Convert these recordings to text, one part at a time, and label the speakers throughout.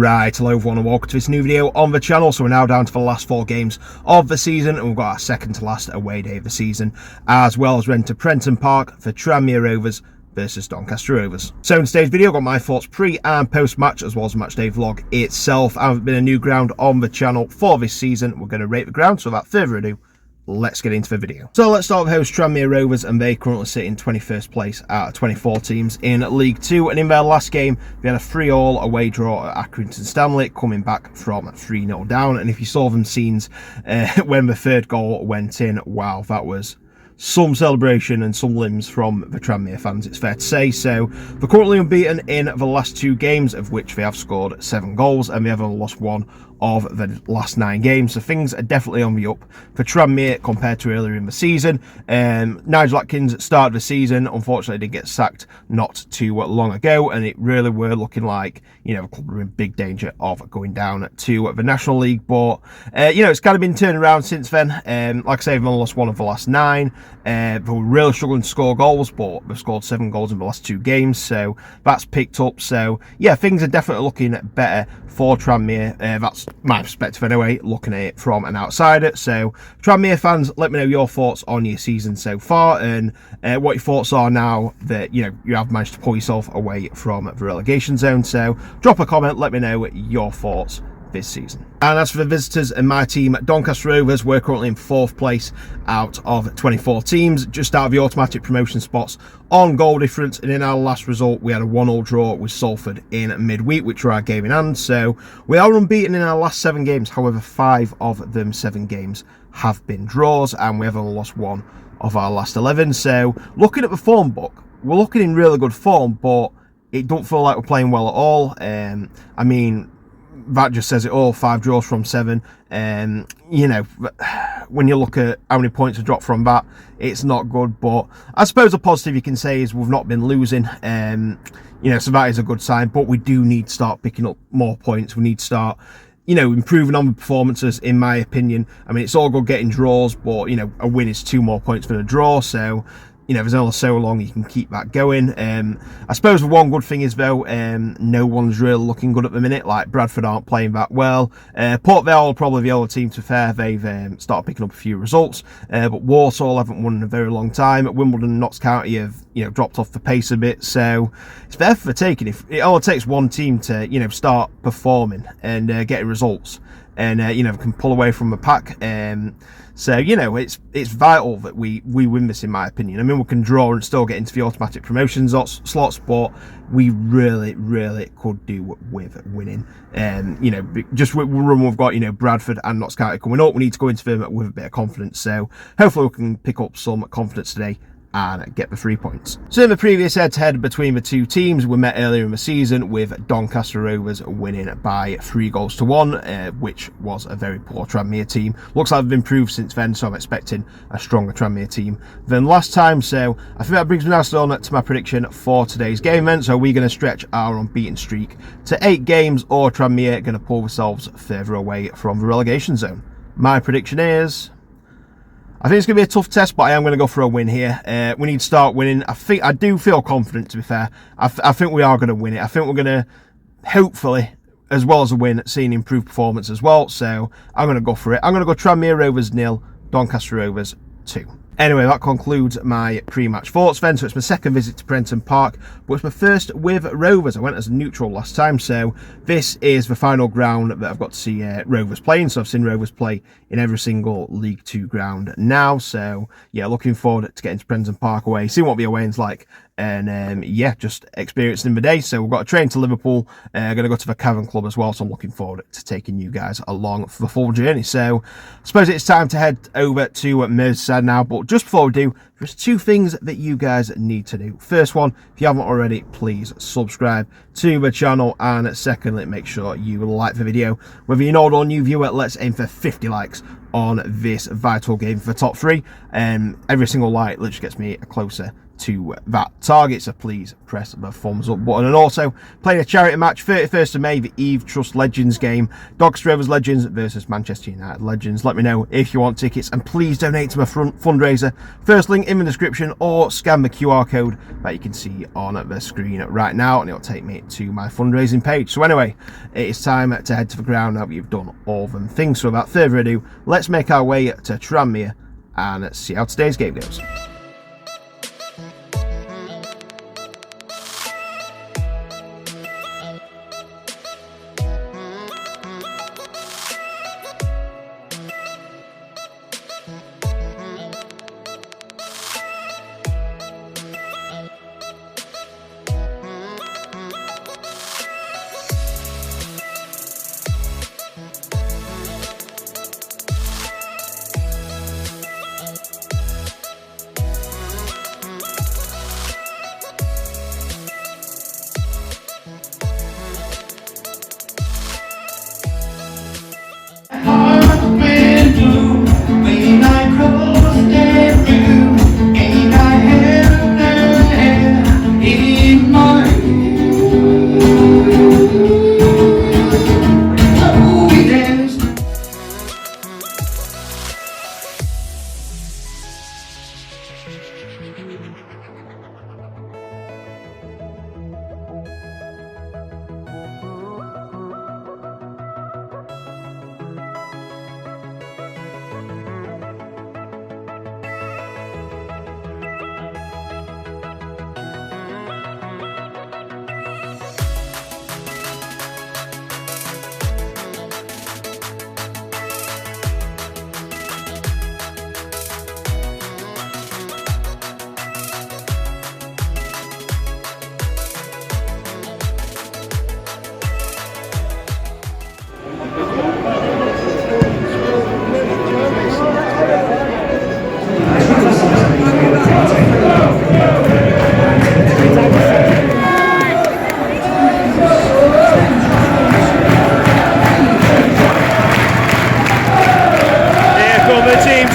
Speaker 1: Right, hello everyone and welcome to this new video on the channel. So we're now down to the last 4 games of the season, and we've got our second to last away day of the season, as well as we're into Prenton Park for Tranmere Rovers versus Doncaster Rovers. So in today's video, I've got my thoughts pre and post match, as well as the match day vlog itself. I've been a new ground on the channel for this season. We're going to rate the ground, so without further ado, let's get into the video. So let's start with host Tranmere Rovers, and they currently sit in 21st place out of 24 teams in League 2. And in their last game, they had a 3-3 away draw at Accrington Stanley, coming back from 3-0 down. And if you saw them scenes when the third goal went in, wow, that was some celebration and some limbs from the Tranmere fans, it's fair to say. So they're currently unbeaten in the last 2 games, of which they have scored 7 goals, and they have only lost 1 of the last 9 games. So things are definitely on the up for Tranmere compared to earlier in the season. Nigel Atkins started the season, unfortunately did get sacked not too long ago, and it really were looking like, you know, the club were in big danger of going down to the National League. But you know, it's kind of been turned around since then. Like I say, they've only lost 1 of the last 9. They were really struggling to score goals, but they've scored 7 goals in the last 2 games, so that's picked up. So yeah, things are definitely looking better for Tranmere. That's my perspective anyway, looking at it from an outsider. So Tranmere fans, let me know your thoughts on your season so far, and what your thoughts are now that, you know, you have managed to pull yourself away from the relegation zone. So drop a comment, let me know your thoughts this season. And as for the visitors and my team, Doncaster Rovers, we're currently in 4th place out of 24 teams, just out of the automatic promotion spots on goal difference. And in our last result, we had a 1-1 draw with Salford in midweek, which were our game in hand. So we are unbeaten in our last 7 games. However, 5 of them 7 games have been draws, and we have only lost 1 of our last 11. So looking at the form book, we're looking in really good form, but it don't feel like we're playing well at all. I mean, that just says it all. 5 draws from 7. You know, when you look at how many points have dropped from that, it's not good. But I suppose a positive you can say is we've not been losing. You know, so that is a good sign. But we do need to start picking up more points. We need to start, you know, improving on the performances, in my opinion. I mean, it's all good getting draws, but, you know, a win is 2 more points than a draw. So, you know, there's only so long you can keep that going. I suppose the one good thing is, though, no one's really looking good at the minute. Like, Bradford aren't playing that well. Port Vale are probably the other team, to fair. They've started picking up a few results. But Walsall haven't won in a very long time. Wimbledon and Notts County have, you know, dropped off the pace a bit. So it's there for the taking. If it only takes one team to, you know, start performing and getting results, and you know, can pull away from the pack. So, you know, it's vital that we win this, in my opinion. I mean, we can draw and still get into the automatic promotion slots, but we really could do with winning. You know, just with the run we've got, you know, Bradford and Notts County coming up, we need to go into them with a bit of confidence. So hopefully we can pick up some confidence today and get the 3 points. So in the previous head-to-head between the 2 teams, we met earlier in the season with Doncaster Rovers winning by 3-1, which was a very poor Tranmere team. Looks like they've improved since then, so I'm expecting a stronger Tranmere team than last time. So I think that brings me now on to my prediction for today's game then. So we're going to stretch our unbeaten streak to 8 games, or Tranmere going to pull themselves further away from the relegation zone. My prediction is, I think it's going to be a tough test, but I am going to go for a win here. We need to start winning. I do feel confident, to be fair. I think we are going to win it. I think we're going to, hopefully, as well as a win, see an improved performance as well. So I'm going to go for it. I'm going to go Tranmere Rovers 0, Doncaster Rovers 2. Anyway, that concludes my pre-match thoughts then. So it's my second visit to Prenton Park, but it's my first with Rovers. I went as a neutral last time, so this is the final ground that I've got to see Rovers playing. So I've seen Rovers play in every single League 2 ground now. So yeah, looking forward to getting to Prenton Park away, seeing what the away-end's like, and yeah, just experiencing the day. So we've got a train to Liverpool. Going to go to the Cavern Club as well, so I'm looking forward to taking you guys along for the full journey. So I suppose it's time to head over to Merseyside now, but just before we do, there's 2 things that you guys need to do. First one, if you haven't already, please subscribe to the channel, and secondly, make sure you like the video. Whether you're an old or new viewer, let's aim for 50 likes on this vital game for the top 3. Every single like literally gets me closer to that target, so please press the thumbs up button. And also playing a charity match 31st of May, the Eve Trust Legends game, Doncaster Rovers Legends versus Manchester United Legends. Let me know if you want tickets, and please donate to my fundraiser. First link in the description, or scan the QR code that you can see on the screen right now and it'll take me to my fundraising page. So anyway, it is time to head to the ground now that you've done all them things. So without further ado, let's make our way to Tranmere and see how today's game goes.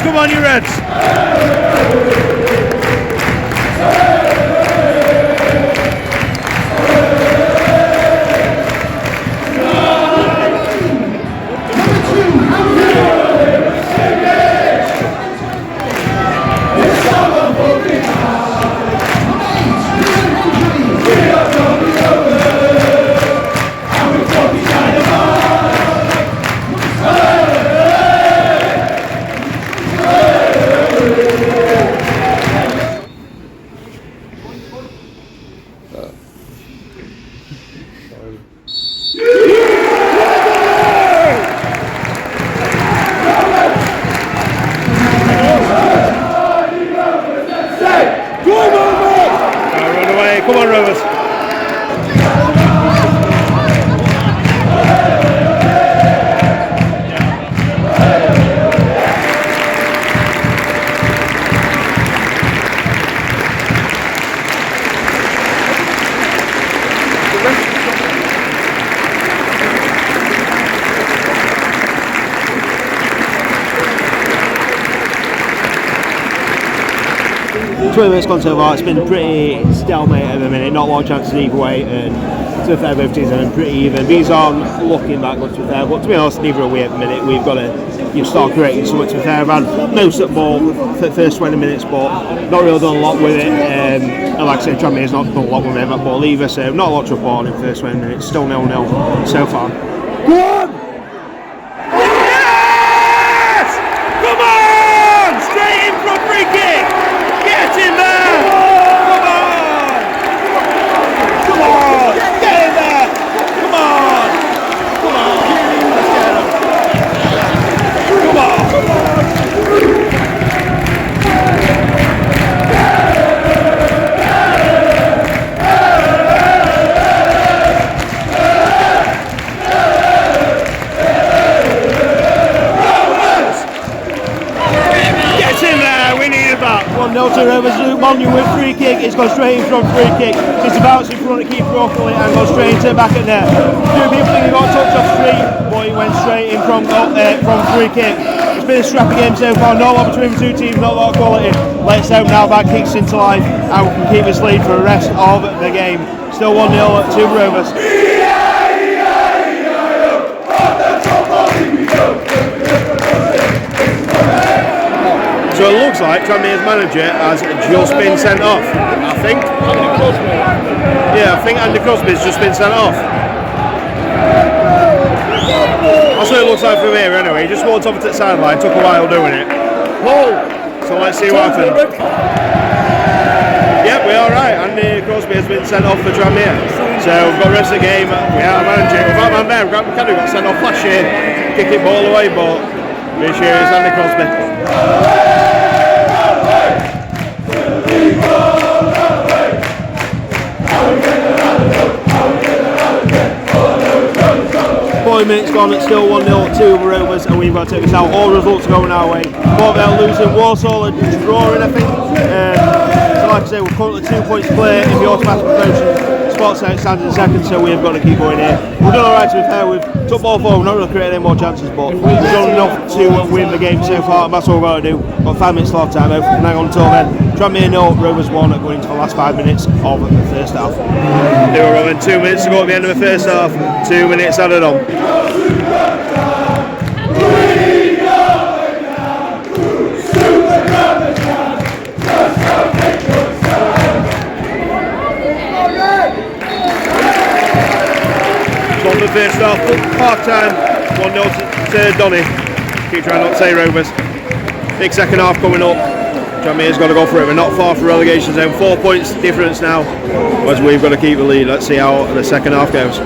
Speaker 1: Come on, you Reds! Come on, Rovers. It's gone so far. It's been pretty stalemate at the minute, not a lot of chances either way, and to be fair, both teams have been pretty even. These aren't looking that good, to be fair, but to be honest, neither are we at the minute. We've got to start creating something, to be fair. I've had most of the ball for the first 20 minutes, but not really done a lot with it. And like I said, Tranmere's not done a lot with that ball either, so not a lot to report in the first 20 minutes. Still 0-0 so far. Go on! Yes! Come on! Straight in from free kick! Get in there! Come on! Come on! Get in there! Come on! Come on! Let's get him! Come on! Get in there! We needed that! 1-0 to Rovers. Donny with free kick. It's gone straight in from free kick. It's about in front of keeper off it and goes straight into the back of net. Two people think he got a touch off street, but he went straight in from free kick. It's been a scrappy game so far, not a lot between the two teams, not a lot of quality. Let's hope now that kicks into life and we can keep this lead for the rest of the game. Still 1-0 to Rovers. So it looks like Tranmere's manager has just been sent off, I think. Yeah, I think Andy Crosby's just been sent off. That's what it looks like from here anyway. He just walked over to the sideline, took a while doing it. So let's see what happens. Yep, we are right. Andy Crosby has been sent off for Tranmere. So we've got the rest of the game. We are managing. We've got man there. We kind of got sent off last year. Kick it ball away, but this year it's Andy Crosby. Minutes gone, it's still 1-0 to Rovers, and we've got to take this out. All results going our way. Portvale losing, Walsall drawing, I think. So like I say, we're currently 2 points clear in the automatic promotion. Sports stands in second, so we've got to keep going here. We've done alright to be fair, we've took ball forward, we're not really creating any more chances, but we've done enough to win the game so far, and that's what we've got to do. Got 5 minutes left time, hopefully we can hang on until then. Tranmere 0, Rovers 1 going into the last 5 minutes of the first half. They were running 2 minutes to go at the end of the first half, 2 minutes added on. On the first half, half time, 1-0 to Donny. Keep trying not to say Rovers. Big second half coming up. Tranmere's got to go for it. We're not far from relegation zone. 4 points difference now, as we've got to keep the lead. Let's see how the second half goes.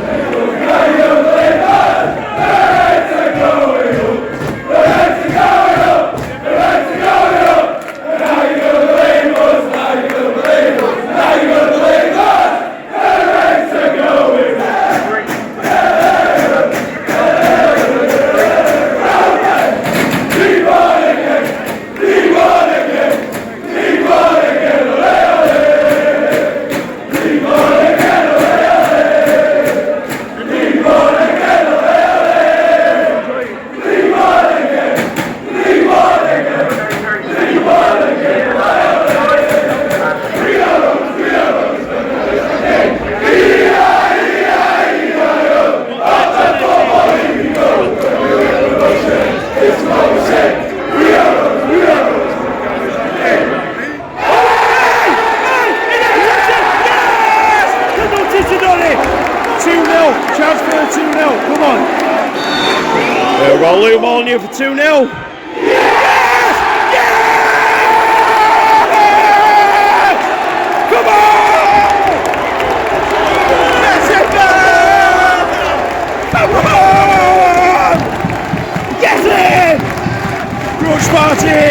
Speaker 1: Luke Molyneux for 2-0. Yes! Yes! Come on! That's it, man! Come on! Get it! Brunch party!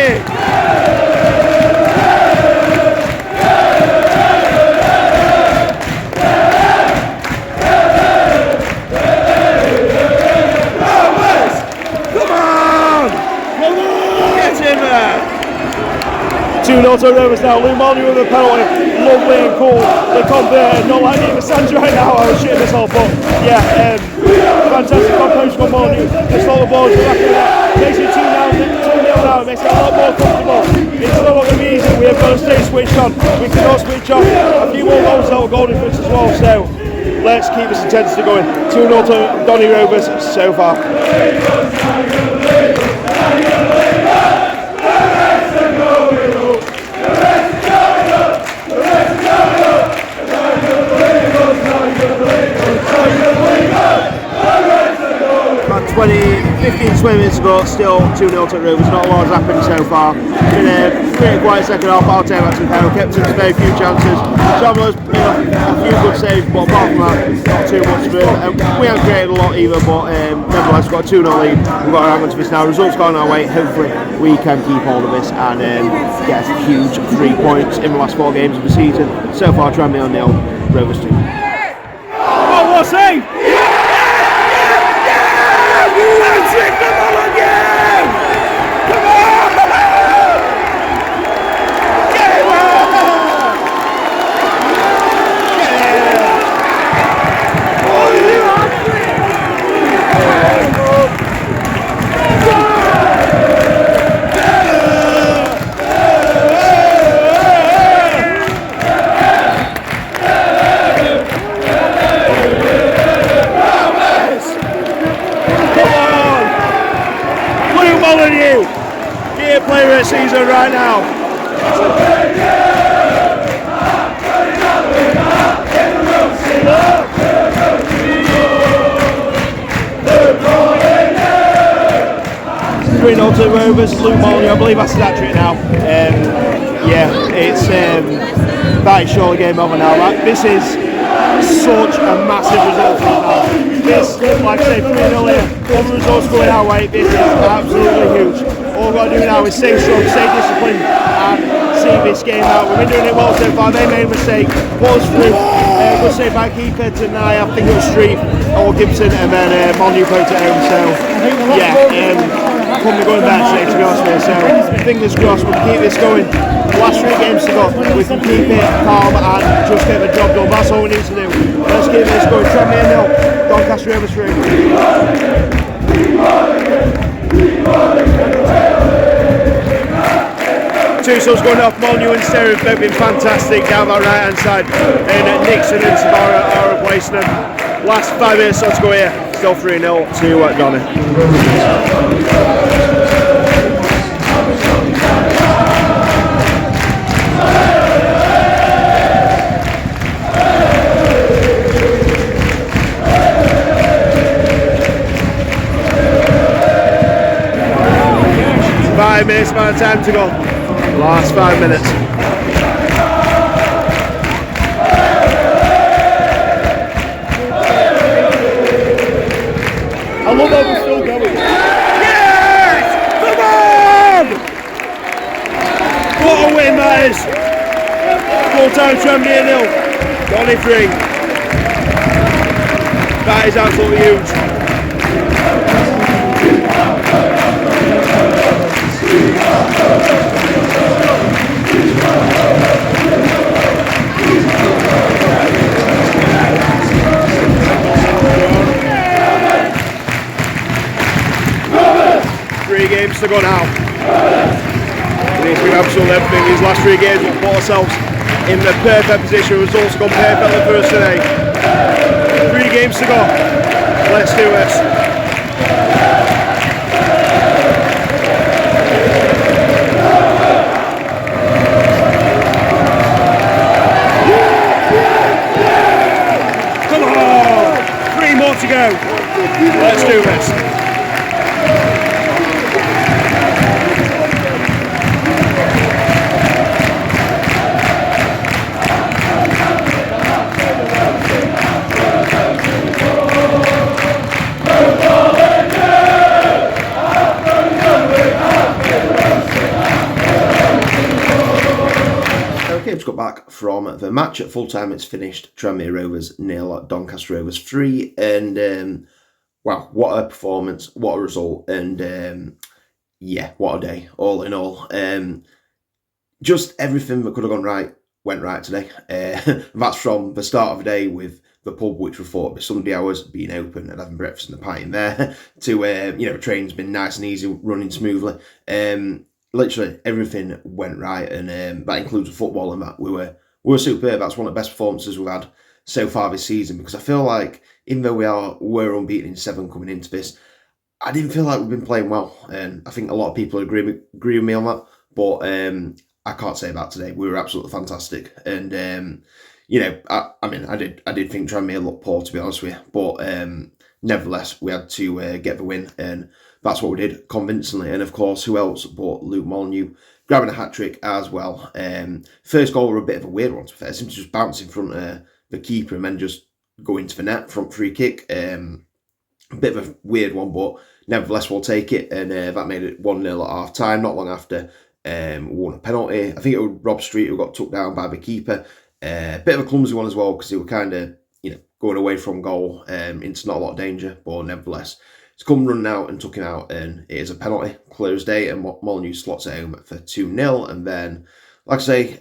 Speaker 1: To Rovers now, Lou Molyneux with a penalty, lovely and cool, they convert, not like Neva Sands right now, I was shitting this all, but yeah, fantastic composition from Molyneux, they stole the ball to the back of that, makes it 2-0 now, it makes it a lot more comfortable, it's not going to be easy, we have got to stay switched on, we can all switch on, a few more goals that will go difference as well, so let's keep this intensity going, 2-0 to Donny Rovers so far. 15-20 minutes ago, still 2-0 to Rovers, not a lot has happened so far. Been a pretty quiet second half, I'll take that to the panel, kept us very few chances. Chandler's made a few good saves, but apart from that, not too much for him. We haven't created a lot either, but nevertheless, we've got a 2-0 lead, we've got to hang on to this now. Results going our way, hopefully we can keep hold of this and get a huge 3 points in the last 4 games of the season. So far, Tranmere 0, Rovers 2. Oh, what a save! Patrick, come on again! Come on! Get it, man! Get it! right now. Three 0 to Rovers. Luke Molyneux, I believe that's his hat-trick now. Yeah, it's that is surely game over now. This is such a massive result for us now. This, like I say, 3 0 here. All the results going our way. This is absolutely huge. All we've got to do now is stay strong, stay disciplined, and see this game out. We've been doing it well so far. They made a mistake, put us through. Good save by keeper tonight. I think it was Street or Gibson, and then Molyneux played it home. So yeah. Couldn't be going better today, to be honest with you. So fingers crossed we can keep this going. Last 3 games to go, we can keep it calm and just get the job done. That's all we need to do. Let's keep this going. Tranmere 0, Doncaster Rovers 3. Two subs going off. Molyneux and Sterry have both been fantastic down that right hand side, and Nixon and Savara are replacing them. Last 5 minutes to go here. Still 3 0 to Donny. 5 minutes amount of time to go. Last 5 minutes. I love how we're still going. Yes! Come on! What a win that is! Full time Tranmere 0, Donny 3. That is absolutely huge. Games to go now. We need to do absolutely everything. These last 3 games we'll put ourselves in the perfect position. Results gone perfectly for us today. 3 games to go. Let's do this. Come on! 3 more to go. Let's do this. Just got back from the match at full time. It's finished. Tranmere Rovers 0, Doncaster Rovers 3, and wow, what a performance, what a result, and yeah, what a day, all in all. Just everything that could have gone right went right today. That's from the start of the day with the pub, which we thought by Sunday hours being open and having breakfast and a pint in there, to training's been nice and easy, running smoothly. Literally everything went right, and that includes the football and that. We were superb. That's one of the best performances we've had so far this season, because I feel like even though we're unbeaten in 7 coming into this, I didn't feel like we've been playing well, and I think a lot of people agree with me on that, but I can't say that today. We were absolutely fantastic, and I did think Tranmere looked poor, to be honest with you, but nevertheless we had to get the win, and that's what we did convincingly. And of course, who else but Luke Molyneux grabbing a hat-trick as well. First goal was a bit of a weird one, to be fair. It seemed to just bounce in front of the keeper and then just go into the net, front free kick. A bit of a weird one, but nevertheless we'll take it, and that made it 1-0 at half time. Not long after, we won a penalty. I think it was Rob Street who got took down by the keeper. Bit of a clumsy one as well, because they were kind of going away from goal into not a lot of danger, but nevertheless it's come running out and took him out, and it is a penalty, clear as day, and Molyneux slots it home for 2-0. And then, like I say,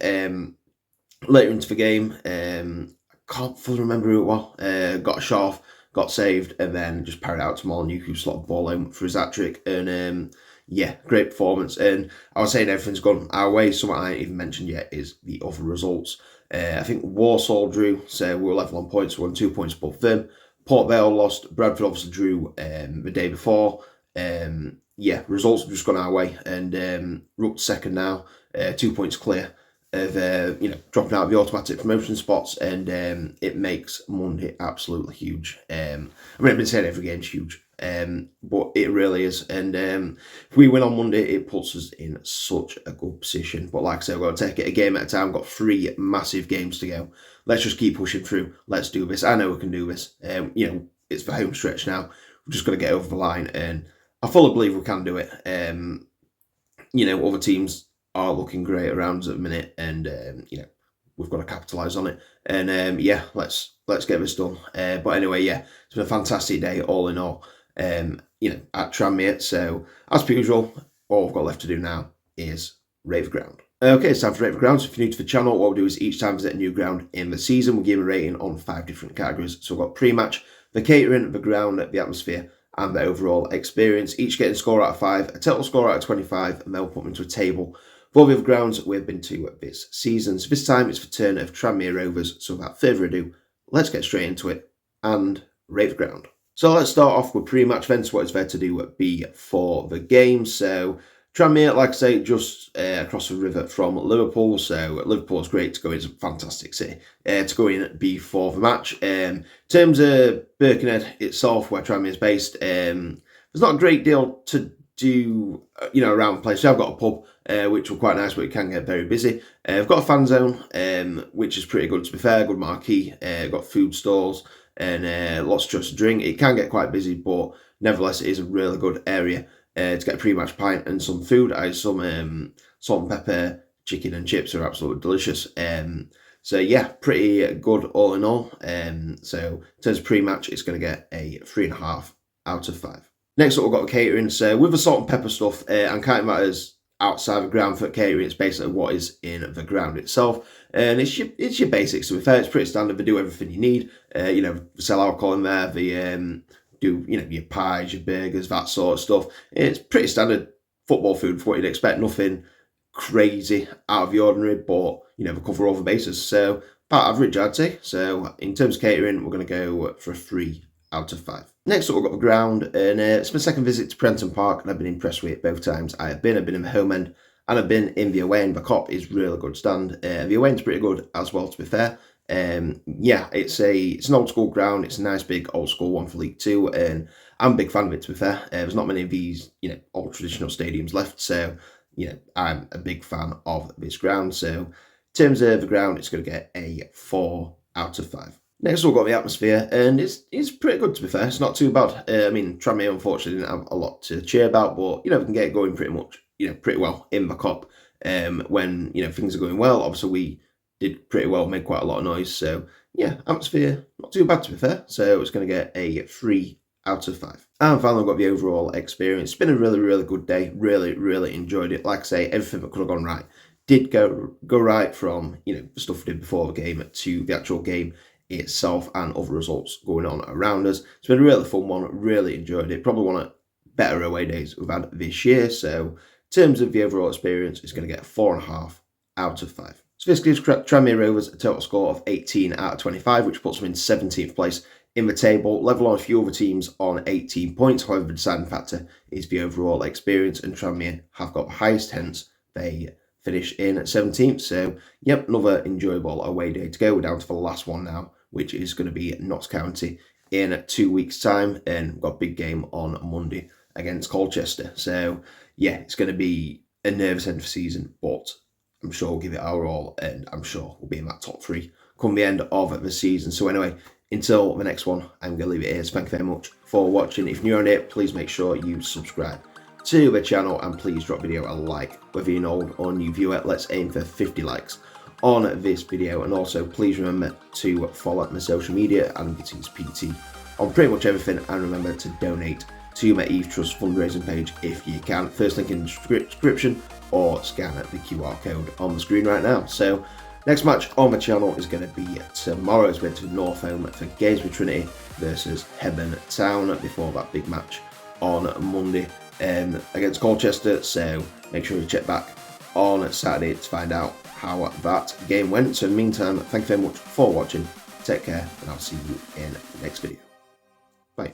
Speaker 1: later into the game, I can't fully remember who it was, got a shot off, got saved, and then just parried out to Molyneux, who slotted the ball home for his hat-trick. And yeah, great performance. And I was saying everything's gone our way. Something I ain't even mentioned yet is the other results. I think Walsall drew, so we were level on points, we won 2 points above them. Port Vale lost. Bradford obviously drew the day before. yeah, results have just gone our way, and we're up to second now, 2 points clear of dropping out of the automatic promotion spots, and it makes Monday absolutely huge. I mean, I've been saying every game's huge, but it really is. And if we win on Monday, it puts us in such a good position. But like I said, we're going to take it a game at a time. We've got 3 massive games to go. Let's just keep pushing through. Let's do this. I know we can do this. It's the home stretch now. We're just going to get over the line, and I fully believe we can do it. Other teams are looking great around us at the minute, and we've got to capitalise on it. And let's get this done. But anyway, it's been a fantastic day all in all. At Tranmere. So as per usual, all we've got left to do now is rate the ground. Okay, it's time to rate the ground. So if you're new to the channel, what we'll do is each time visit a new ground in the season, we'll give a rating on 5 different categories. So we've got pre-match, the catering, the ground, the atmosphere, and the overall experience. Each getting a score out of 5, a total score out of 25, and they'll put them into a table for the other grounds we've been to this season. So this time it's the turn of Tranmere Rovers. So without further ado, let's get straight into it and rate the ground. So let's start off with pre-match events. What is there to do before the game? So Tranmere, like I say, just across the river from Liverpool. So Liverpool's great to go in. It's a fantastic city to go in before the match. In terms of Birkenhead itself, where Tranmere is based, there's not a great deal to do, around the place. So I've got a pub, which will quite nice, but it can get very busy. I've got a fan zone, which is pretty good, to be fair. Good marquee. Got food stalls and lots of choice to drink. It can get quite busy, but nevertheless, it is a really good area to get a pre-match pint and some food. Some salt and pepper chicken and chips are absolutely delicious. Pretty good all in all. So in terms of pre-match, it's going to get a 3.5 out of 5. Next up, we've got the catering. So with the salt and pepper stuff, and kind of matters outside the ground for catering, it's basically what is in the ground itself. And it's your basics, to be fair. It's pretty standard. They do everything you need. They sell alcohol in there. They do, your pies, your burgers, that sort of stuff. It's pretty standard football food for what you'd expect. Nothing crazy out of the ordinary, but, they cover all the bases. So about average, I'd say. So in terms of catering, we're going to go for a 3 out of 5. Next up, we've got the ground, and it's my second visit to Prenton Park, and I've been impressed with it both times. I've been in the home end, and I've been in the away end. The Cop is really good stand. The away end's pretty good as well, to be fair. It's an old school ground. It's a nice big old school one for League Two, and I'm a big fan of it, to be fair. There's not many of these, old traditional stadiums left, so I'm a big fan of this ground. So in terms of the ground, it's going to get a 4 out of 5. Next, we've got the atmosphere, and it's pretty good, to be fair. It's not too bad. Tranmere, unfortunately, didn't have a lot to cheer about, but, we can get it going pretty much, pretty well in the Cop. When, things are going well, obviously we did pretty well, made quite a lot of noise. So, atmosphere, not too bad, to be fair. So it's going to get a 3 out of 5. And finally, we've got the overall experience. It's been a really, really good day. Really, really enjoyed it. Like I say, everything that could have gone right did go right, from, the stuff we did before the game to the actual game itself and other results going on around us. It's been a really fun one. Really enjoyed it. Probably one of the better away days we've had this year. So in terms of the overall experience, it's going to get a 4.5 out of 5. So this gives Tranmere Rovers a total score of 18 out of 25, which puts them in 17th place in the table, level on a few other teams on 18 points. However, the deciding factor is the overall experience, and Tranmere have got the highest, hence they finish in 17th. So, another enjoyable away day to go. We're down to the last one now, which is going to be Notts County in 2 weeks' time, and we've got a big game on Monday against Colchester. So, it's going to be a nervous end of the season, but I'm sure we'll give it our all, and I'm sure we'll be in that top 3 come the end of the season. So anyway, until the next one, I'm going to leave it here. So thank you very much for watching. If you're new on it, please make sure you subscribe to the channel, and please drop video a like, whether you're an old or new viewer. Let's aim for 50 likes on this video, and also please remember to follow my social media and Gitty's PT on pretty much everything, and remember to donate to my Eve Trust fundraising page if you can. First link in the description, or scan the QR code on the screen right now. So next match on my channel is going to be tomorrow. It's going to North Home for Gainsborough Trinity versus Hebburn Town before that big match on Monday against Colchester. So make sure you check back on Saturday to find out how that game went. So in the meantime, thank you very much for watching. Take care, and I'll see you in the next video. Bye.